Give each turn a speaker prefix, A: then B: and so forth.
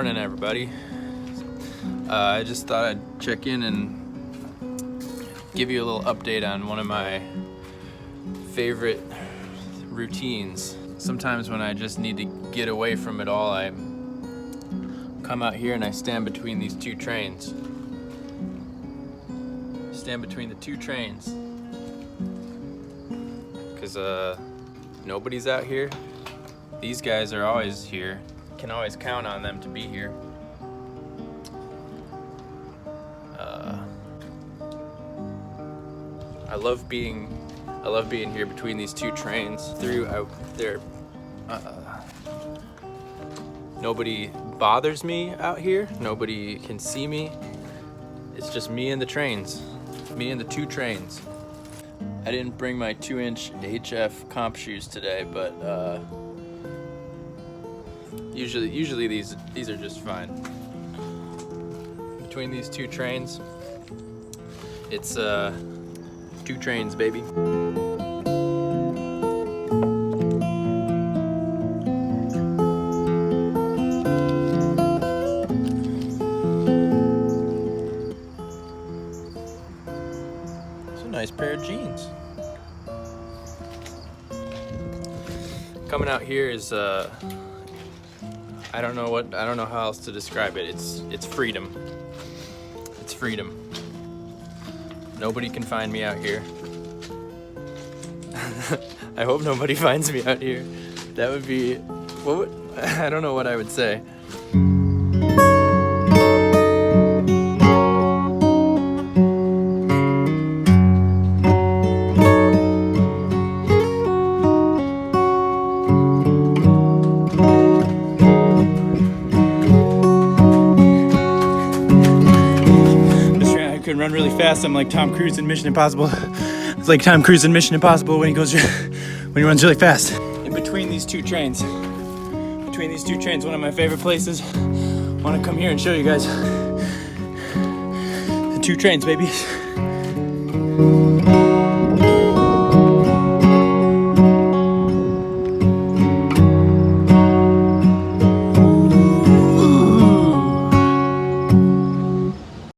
A: morning, everybody. I just thought I'd check in and give you a little update on one of my favorite routines. Sometimes when I just need to get away from it all, I come out here and I stand between these two trains. Stand between the two trains. Because nobody's out here. These guys are always here. Can always count on them to be here. I love being here between these two trains. Throughout there, nobody bothers me out here. Nobody can see me. It's just me and the trains. Me and the two trains. I didn't bring my 2-inch HF comp shoes today, but usually these are just fine. Between these two trains, it's two trains, baby. It's a nice pair of jeans. Coming out here is I don't know how else to describe it. It's freedom. It's freedom. Nobody can find me out here. I hope nobody finds me out here. That would be, I don't know what I would say.
B: Run really fast. I'm like Tom Cruise in Mission Impossible. It's like Tom Cruise in Mission Impossible when he runs really fast. In between these two trains, one of my favorite places. I want to come here and show you guys the two trains, baby.